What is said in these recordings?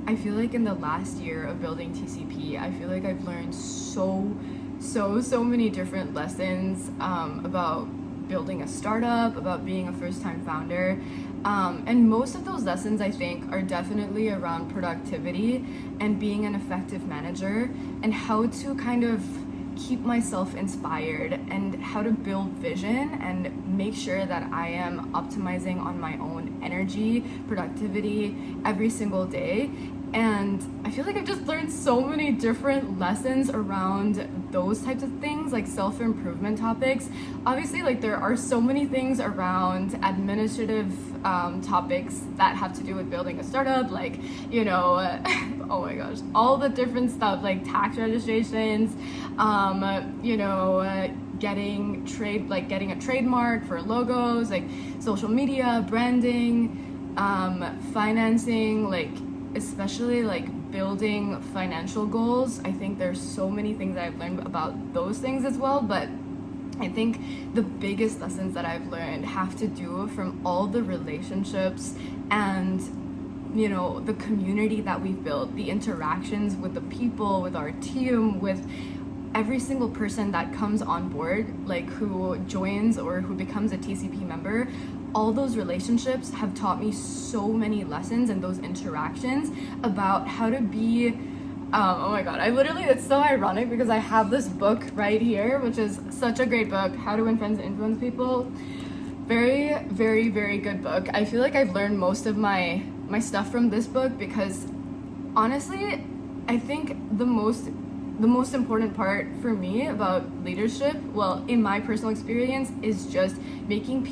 I feel like in the last year of building TCP, I feel like I've learned so many different lessons about building a startup, about being a first-time founder. And most of those lessons, I think, are definitely around productivity and being an effective manager and how to kind of keep myself inspired and how to build vision and make sure that I am optimizing on my own energy, productivity every single day. And I feel like I've just learned so many different lessons around those types of things, like self-improvement topics. Obviously, like there are so many things around administrative topics that have to do with building a startup, like, you know, oh my gosh, all the different stuff like tax registrations, getting a trademark for logos, like social media, branding, financing, like especially like building financial goals. I think there's so many things I've learned about those things as well, but I think the biggest lessons that I've learned have to do from all the relationships and, you know, the community that we've built, the interactions with the people, with our team, with every single person that comes on board, like who joins or who becomes a TCP member. All those relationships have taught me so many lessons, and those interactions about how to be oh my god, it's so ironic because I have this book right here, which is such a great book, How to Win Friends and Influence People. Very, very, very good book. I feel like I've learned most of my stuff from this book because honestly, I think the most important part for me about leadership, well, in my personal experience, is just making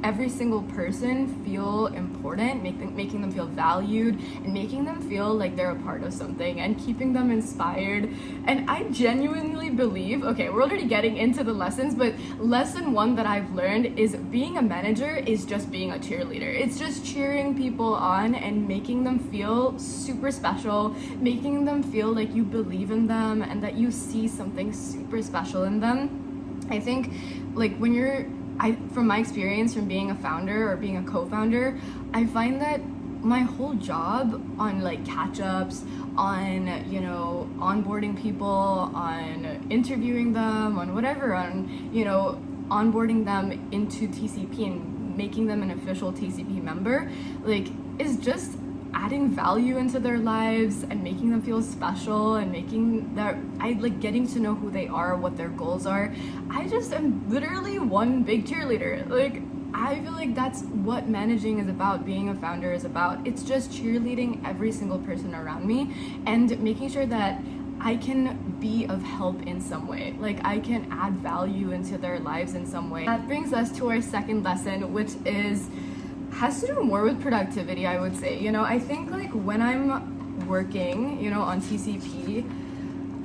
every single person feel important, making them feel valued, and making them feel like they're a part of something, and keeping them inspired. And I genuinely believe, okay, we're already getting into the lessons, but lesson one that I've learned is being a manager is just being a cheerleader. It's just cheering people on and making them feel super special, making them feel like you believe in them and that you see something super special in them. I think like from my experience from being a founder or being a co-founder, I find that my whole job on like catch-ups, on, you know, onboarding people, on interviewing them, on whatever, on, you know, onboarding them into TCP and making them an official TCP member, like, is just adding value into their lives and making them feel special and getting to know who they are, what their goals are. I just am literally one big cheerleader. Like, I feel like that's what managing is about, being a founder is about. It's just cheerleading every single person around me and making sure that I can be of help in some way. Like, I can add value into their lives in some way. That brings us to our second lesson, which has to do more with productivity, I would say. You know, I think like when I'm working, you know, on TCP,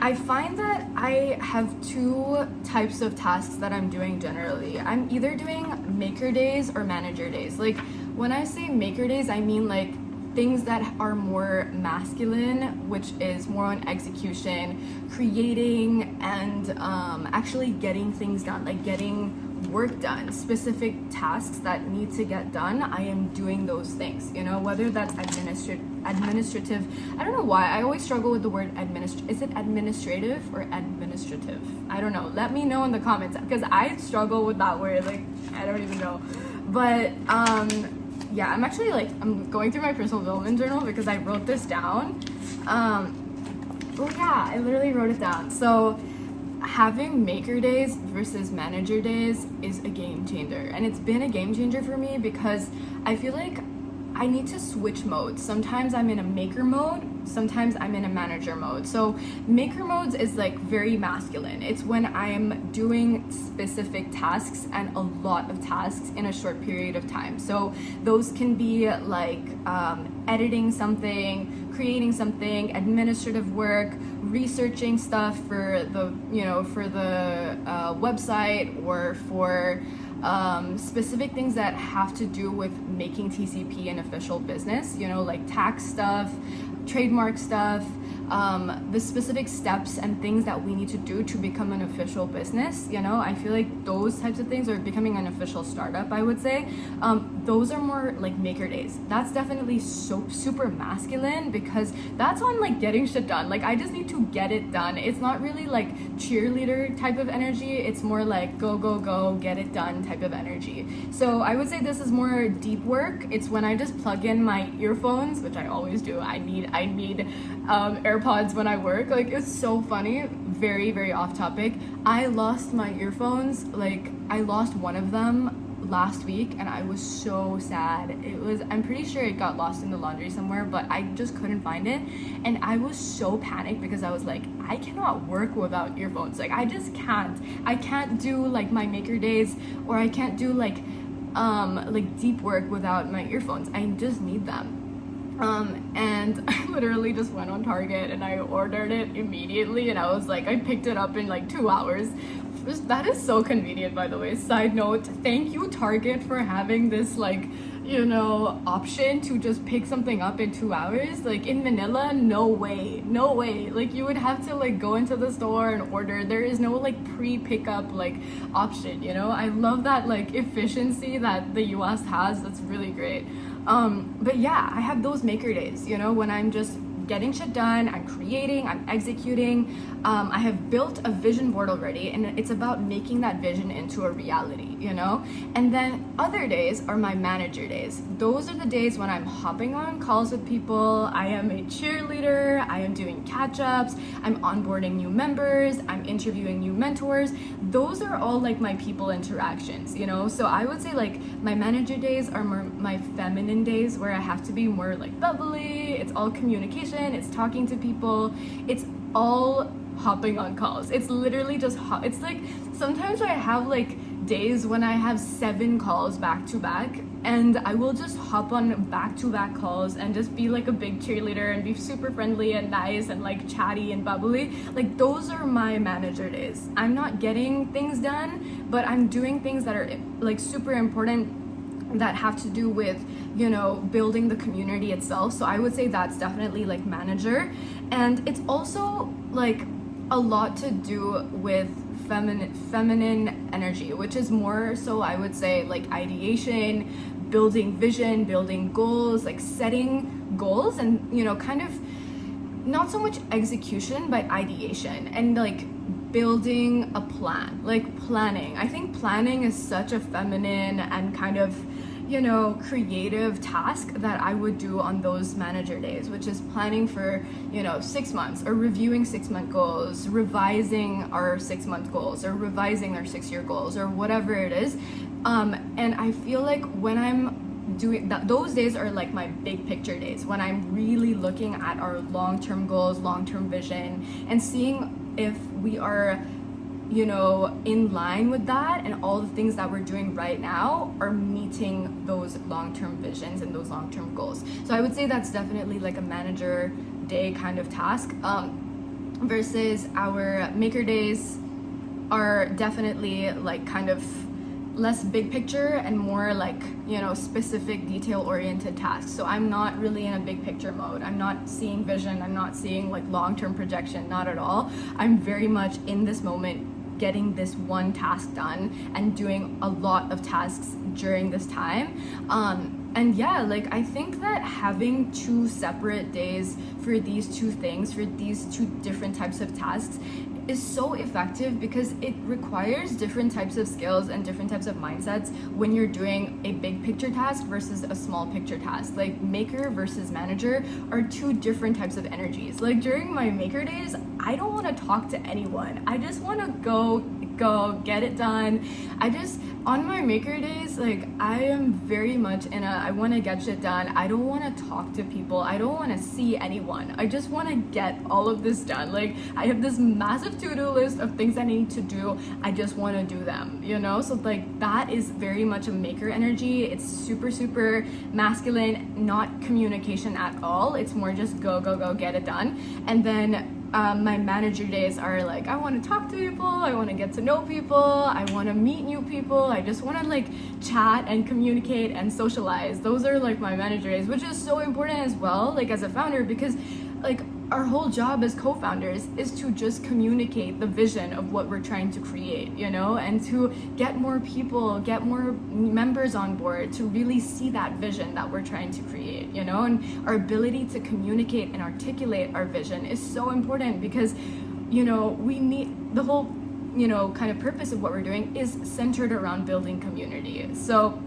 I find that I have two types of tasks that I'm doing generally. I'm either doing maker days or manager days. Like, when I say maker days, I mean like things that are more masculine, which is more on execution, creating, and actually getting things done, like getting work done, specific tasks that need to get done. I am doing those things, you know, whether that's administrative. I don't know why I always struggle with the word is it administrative or administrative? I don't know. Let me know in the comments because I struggle with that word. Like, I don't even know. But yeah, I'm going through my personal development journal because I wrote this down. Oh yeah, I literally wrote it down. So having maker days versus manager days is a game changer, and it's been a game changer for me because I feel like I need to switch modes. Sometimes I'm in a maker mode, sometimes I'm in a manager mode. So maker modes is like very masculine. It's when I'm doing specific tasks and a lot of tasks in a short period of time. So those can be like editing something, creating something, administrative work, researching stuff for the website, or for specific things that have to do with making TCP an official business, you know, like tax stuff, trademark stuff, the specific steps and things that we need to do to become an official business. You know, I feel like those types of things are becoming an official startup, I would say. those are more like maker days. That's definitely so super masculine, because that's on like getting shit done. Like I just need to get it done. It's not really like cheerleader type of energy. It's more like go go go, get it done type of energy. So I would say this is more deep work. It's when I just plug in my earphones, which I always do. I need AirPods when I work. Like it's so funny. Very, very off topic. I lost my earphones. Like I lost one of them last week, and I was so sad. I'm pretty sure it got lost in the laundry somewhere, but I just couldn't find it, and I was so panicked because I was like, I cannot work without earphones. Like I just can't. I can't do like my maker days, or I can't do like deep work without my earphones. I just need them. And I literally just went on Target and I ordered it immediately, and I was like, I picked it up in like 2 hours. That is so convenient, by the way. Side note, thank you Target for having this like, option to just pick something up in 2 hours. Like in Manila, no way. Like you would have to like go into the store and order. There is no like pre-pickup like option, I love that like efficiency that the US has. That's really great. But yeah, I have those maker days, when I'm just getting shit done, I'm creating, I'm executing. I have built a vision board already, and it's about making that vision into a reality, And then other days are my manager days. Those are the days when I'm hopping on calls with people. I am a cheerleader. I am doing catch-ups. I'm onboarding new members. I'm interviewing new mentors. Those are all like my people interactions, So I would say like my manager days are more my feminine days, where I have to be more like bubbly. It's all communication. It's talking to people. It's all hopping on calls. It's literally just it's like sometimes I have like days when I have 7 calls back to back, and I will just hop on back to back calls and just be like a big cheerleader and be super friendly and nice and like chatty and bubbly. Like those are my manager days. I'm not getting things done, but I'm doing things that are like super important, that have to do with building the community itself. So I would say that's definitely like manager. And it's also like a lot to do with feminine energy, which is more so I would say like ideation, building vision, building goals, like setting goals, and kind of not so much execution but ideation, and like building a plan, like planning. I think planning is such a feminine and kind of creative task that I would do on those manager days, which is planning for 6 months, or reviewing 6-month goals, revising our 6-month goals, or revising our 6-year goals, or whatever it is. And I feel like when I'm doing that, those days are like my big picture days, when I'm really looking at our long-term goals, long-term vision, and seeing if we are in line with that, and all the things that we're doing right now are meeting those long-term visions and those long-term goals. So I would say that's definitely like a manager day kind of task, versus our maker days are definitely like kind of less big picture and more like specific detail oriented tasks. So I'm not really in a big picture mode. I'm not seeing vision. I'm not seeing like long-term projection, not at all. I'm very much in this moment, getting this one task done and doing a lot of tasks during this time. And yeah, like I think that having 2 separate days for these 2 things, for these 2 different types of tasks, is so effective, because it requires different types of skills and different types of mindsets when you're doing a big picture task versus a small picture task. Like maker versus manager are 2 different types of energies. Like during my maker days, I don't want to talk to anyone. I just want to go get it done. On my maker days, like I am very much I want to get shit done. I don't want to talk to people. I don't want to see anyone. I just want to get all of this done. Like I have this massive to-do list of things I need to do. I just want to do them, So like that is very much a maker energy. It's super, super masculine, not communication at all. It's more just go, get it done. And then my manager days are like, I want to talk to people, I want to get to know people, I want to meet new people, I just want to like chat and communicate and socialize. Those are like my manager days, which is so important as well, like as a founder, because like our whole job as co-founders is to just communicate the vision of what we're trying to create, you know, and to get more people, get more members on board to really see that vision that we're trying to create, you know. And our ability to communicate and articulate our vision is so important because, you know, we need the whole, you know, kind of purpose of what we're doing is centered around building community. So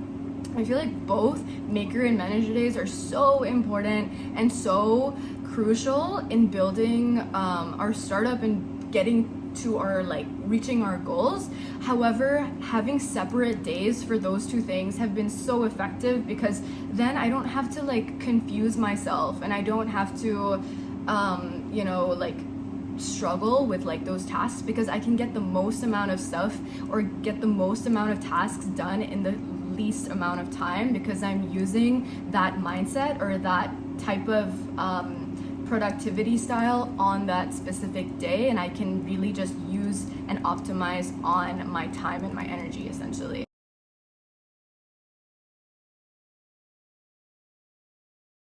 I feel like both Maker and Manager Days are so important and so crucial in building our startup and getting to our, like, reaching our goals. However, having separate days for those two things have been so effective because then I don't have to, like, confuse myself, and I don't have to, you know, like, struggle with, like, those tasks, because I can get the most amount of stuff or get the most amount of tasks done in the least amount of time, because I'm using that mindset or that type of productivity style on that specific day, and I can really just use and optimize on my time and my energy, essentially.